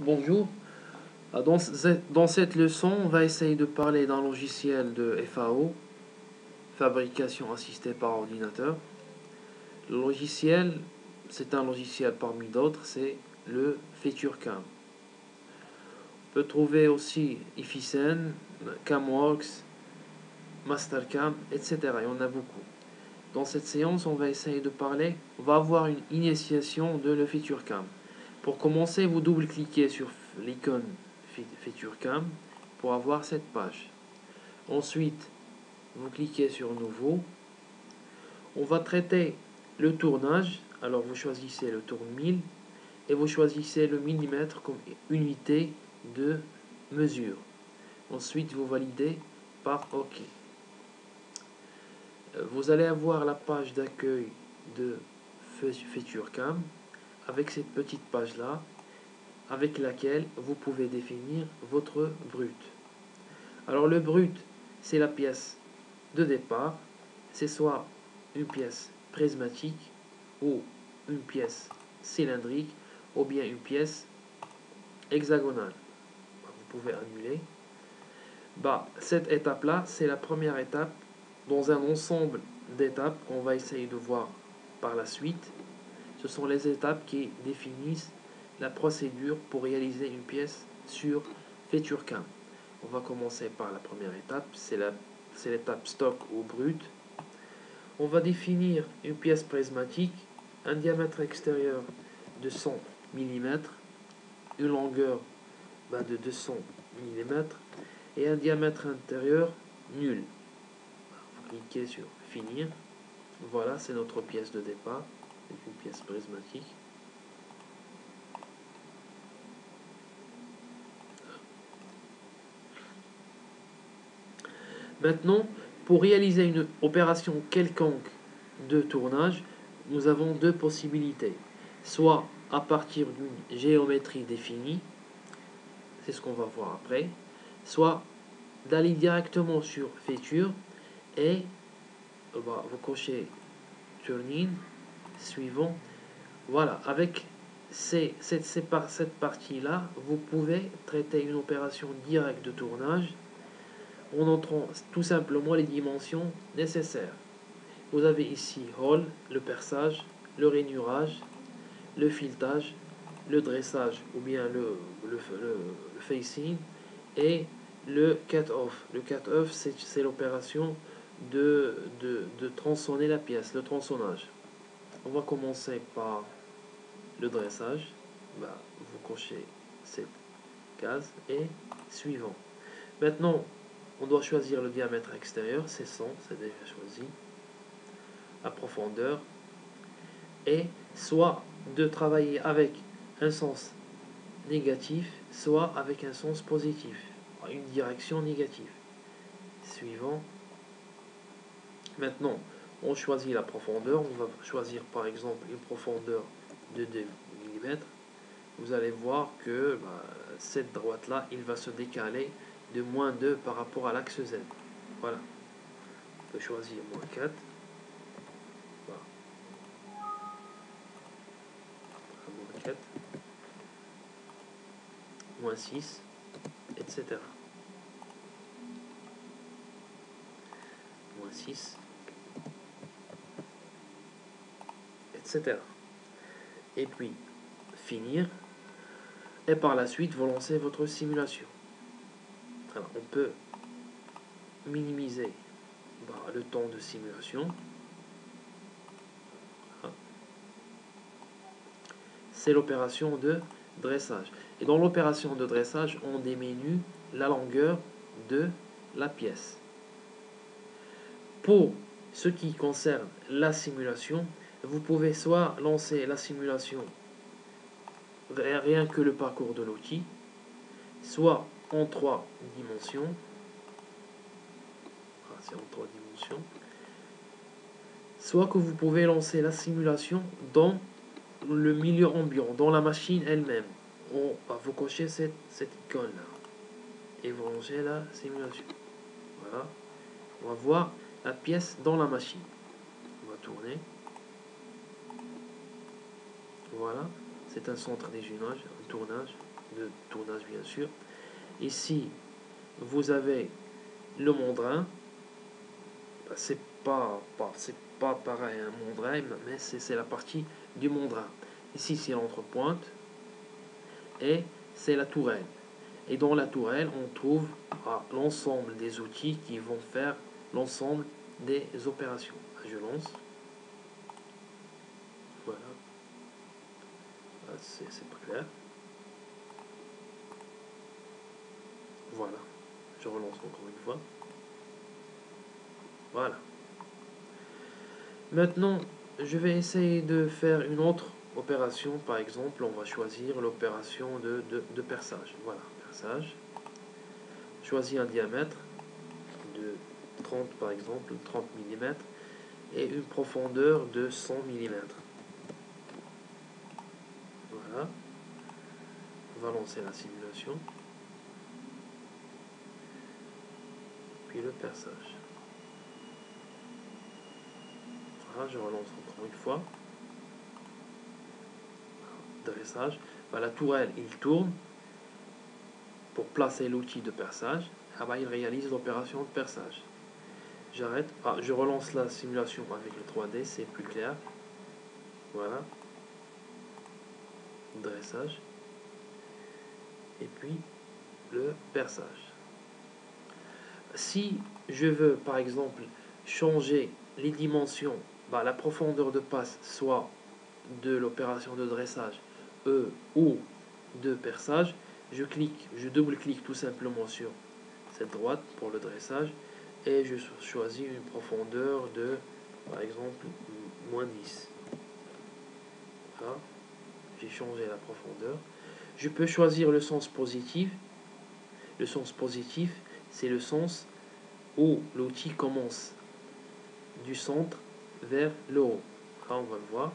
Bonjour. Dans cette leçon, on va essayer de parler d'un logiciel de FAO, fabrication assistée par ordinateur. Le logiciel, c'est un logiciel parmi d'autres, c'est le FeatureCam. On peut trouver aussi Efficient, Camworks, Mastercam, etc. Il y en a beaucoup. Dans cette séance, on va essayer de parler, on va avoir une initiation de le FeatureCam. Pour commencer, vous double-cliquez sur l'icône FeatureCam pour avoir cette page. Ensuite, vous cliquez sur Nouveau. On va traiter le tournage. Alors, vous choisissez le tourne 1000 et vous choisissez le millimètre comme unité de mesure. Ensuite, vous validez par OK. Vous allez avoir la page d'accueil de FeatureCam avec cette petite page là avec laquelle vous pouvez définir votre brut. Alors le brut, c'est la pièce de départ, c'est soit une pièce prismatique ou une pièce cylindrique ou bien une pièce hexagonale. Vous pouvez annuler. Cette étape-là, c'est la première étape dans un ensemble d'étapes qu'on va essayer de voir par la suite. Ce sont les étapes qui définissent la procédure pour réaliser une pièce sur FeatureCam. On va commencer par la première étape, c'est l'étape stock ou brut. On va définir une pièce prismatique, un diamètre extérieur de 100 mm, une longueur de 200 mm et un diamètre intérieur nul. Vous cliquez sur finir. Voilà, c'est notre pièce de départ. C'est une pièce prismatique. Maintenant, pour réaliser une opération quelconque de tournage, nous avons deux possibilités. Soit à partir d'une géométrie définie, c'est ce qu'on va voir après, soit d'aller directement sur Feature et vous cochez Turn in, suivant. Voilà, avec cette partie-là, vous pouvez traiter une opération directe de tournage en entrant tout simplement les dimensions nécessaires. Vous avez ici Roll, le perçage, le rainurage, le filetage, le dressage ou bien le facing et le cut-off. Le cut-off, c'est l'opération de tronçonner la pièce, le tronçonnage. On va commencer par le dressage. Vous cochez cette case et suivant. Maintenant, on doit choisir le diamètre extérieur, c'est 100, c'est déjà choisi. La profondeur. Et soit de travailler avec un sens négatif, soit avec un sens positif, une direction négative. Suivant. Maintenant, on choisit la profondeur. On va choisir par exemple une profondeur de 2 mm. Vous allez voir que cette droite-là, il va se décaler de moins 2 par rapport à l'axe Z. Voilà. On peut choisir moins 4. Voilà. Moins 4. Moins 6, etc. Moins 6, etc. Et puis, finir. Et par la suite, vous lancez votre simulation. Alors, on peut minimiser le temps de simulation. C'est l'opération de dressage. Et dans l'opération de dressage, on diminue la longueur de la pièce. Pour ce qui concerne la simulation, vous pouvez soit lancer la simulation rien que le parcours de l'outil, soit en 3 dimensions. C'est en 3 dimensions. Soit que vous pouvez lancer la simulation dans le milieu ambiant, dans la machine elle-même. Vous cochez cette icône-là. Et vous lancez la simulation. Voilà. On va voir la pièce dans la machine. On va tourner. Voilà. C'est un centre d'échantillonnage, un tournage. de tournage bien sûr. Ici, vous avez le mandrin. C'est pas pareil un mandrin, mais c'est la partie du mandrin. Ici, c'est l'entrepointe et c'est la tourelle. Et dans la tourelle, on trouve l'ensemble des outils qui vont faire l'ensemble des opérations. Je lance. Voilà. C'est pas clair. Voilà. Je relance encore une fois. Voilà. Maintenant, je vais essayer de faire une autre opération. Par exemple, on va choisir l'opération de perçage. Voilà, perçage. Choisis un diamètre de 30 par exemple, 30 mm et une profondeur de 100 mm. Voilà. On va lancer la simulation. Puis le perçage. Voilà, je relance encore une fois. Dressage. La tourelle, il tourne pour placer l'outil de perçage. Il réalise l'opération de perçage. J'arrête. Je relance la simulation avec le 3D, c'est plus clair. Voilà. Dressage. Et puis le perçage. Si je veux par exemple changer les dimensions, la profondeur de passe, soit de l'opération de dressage ou de perçage, je double-clique tout simplement sur cette droite pour le dressage et je choisis une profondeur de par exemple -10. Voilà. J'ai changé la profondeur. Je peux choisir le sens positif. Le sens positif, c'est le sens où l'outil commence du centre vers le haut. Là, on va le voir.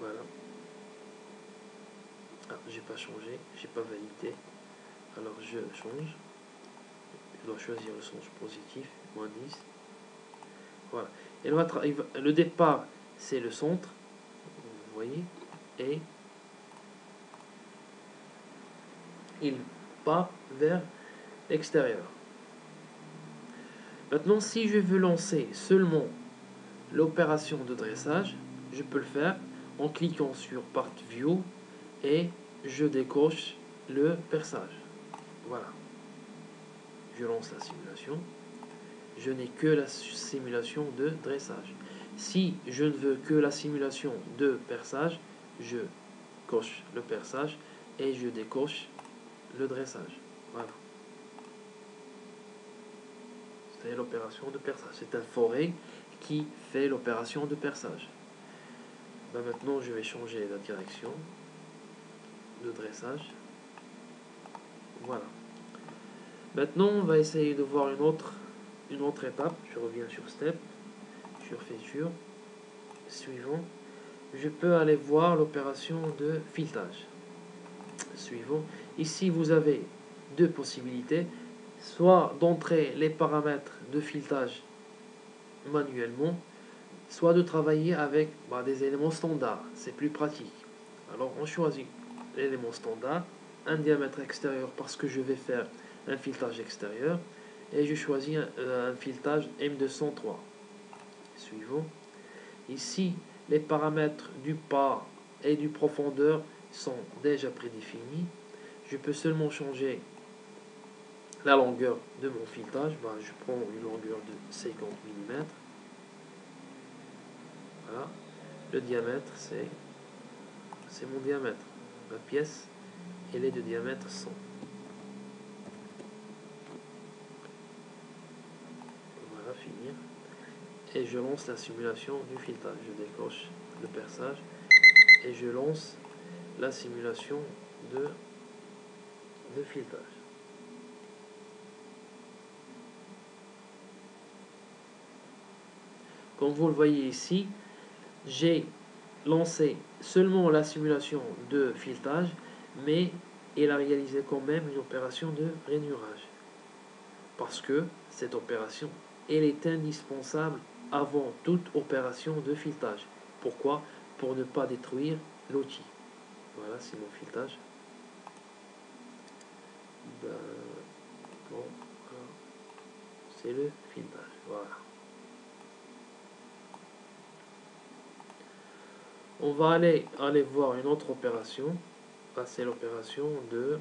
Voilà. J'ai pas changé, j'ai pas validé. Alors je change. Je dois choisir le sens positif, -10. Voilà. Et le départ, c'est le centre. Vous voyez. Et il part vers l'extérieur. Maintenant, si je veux lancer seulement l'opération de dressage, je peux le faire en cliquant sur Part View et je décoche le perçage. Voilà. Je lance la simulation. Je n'ai que la simulation de dressage. Si je ne veux que la simulation de perçage, je coche le perçage et je décoche le dressage. Voilà. C'est l'opération de perçage. C'est un forêt qui fait l'opération de perçage. Maintenant, je vais changer la direction de dressage. Voilà. Maintenant, on va essayer de voir une autre étape. Je reviens sur Step, sur Feature. Suivant. Je peux aller voir l'opération de filetage. Suivant. Ici, vous avez deux possibilités. Soit d'entrer les paramètres de filetage manuellement, soit de travailler avec des éléments standards. C'est plus pratique. Alors, on choisit l'élément standard, un diamètre extérieur parce que je vais faire un filetage extérieur et je choisis un filetage M203. Suivant. Ici, les paramètres du pas et du profondeur sont déjà prédéfinis. Je peux seulement changer la longueur de mon filetage. Je prends une longueur de 50 mm. Voilà. Le diamètre, c'est mon diamètre. La pièce, elle est de diamètre 100. Voilà, finir. Et je lance la simulation du filetage. Je décoche le perçage et je lance la simulation de filetage. Comme vous le voyez ici, j'ai lancé seulement la simulation de filetage, mais il a réalisé quand même une opération de rainurage. Parce que cette opération, elle est indispensable avant toute opération de filetage. Pourquoi? Pour ne pas détruire l'outil. Voilà, c'est mon filetage. Ben, bon, voilà. C'est le filetage. Voilà. On va aller voir une autre opération. C'est l'opération de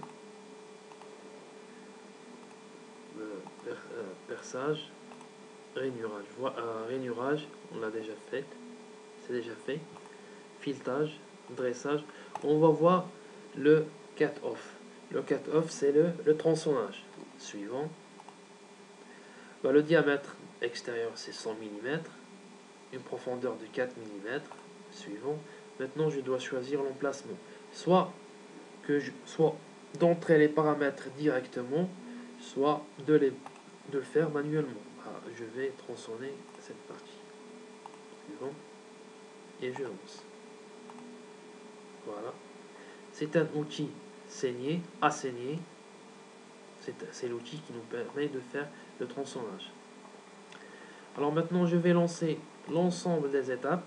perçage, rainurage. Rainurage, on l'a déjà fait. C'est déjà fait. Filetage, dressage. On va voir le cut-off. Le cut-off, c'est le tronçonnage. Suivant. Ben, le diamètre extérieur, c'est 100 mm. Une profondeur de 4 mm. Suivant. Maintenant, je dois choisir l'emplacement. Soit d'entrer les paramètres directement, soit de le faire manuellement. Je vais tronçonner cette partie. Suivant. Et je lance. Voilà. C'est un outil à saigner. C'est l'outil qui nous permet de faire le tronçonnage. Alors maintenant, je vais lancer l'ensemble des étapes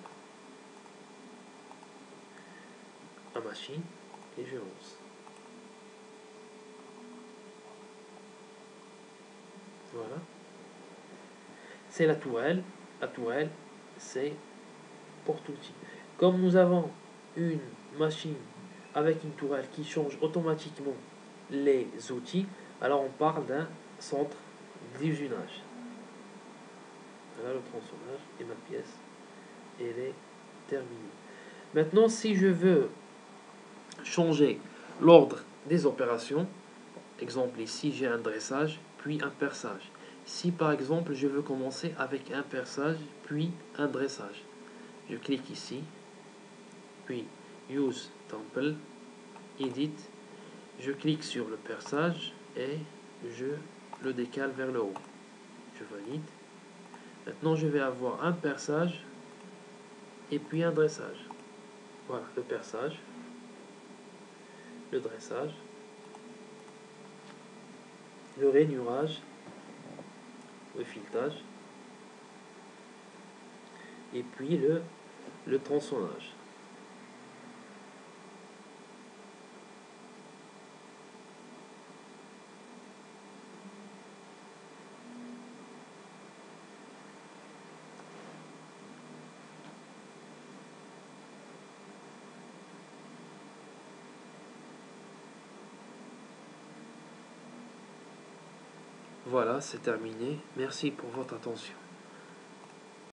à machine et je lance. Voilà. C'est la tourelle. La tourelle, c'est porte-outil. Comme nous avons une machine avec une tourelle qui change automatiquement les outils, alors on parle d'un centre d'usinage. Voilà le tronçonnage et ma pièce, elle est terminée. Maintenant, si je veux changer l'ordre des opérations, exemple ici j'ai un dressage, puis un perçage. Si par exemple je veux commencer avec un perçage, puis un dressage, je clique ici, puis Use Temple, Edit, je clique sur le perçage et je le décale vers le haut. Je valide. Maintenant je vais avoir un perçage et puis un dressage. Voilà, le perçage, le dressage, le rainurage, le filetage, et puis le tronçonnage. Voilà, c'est terminé. Merci pour votre attention.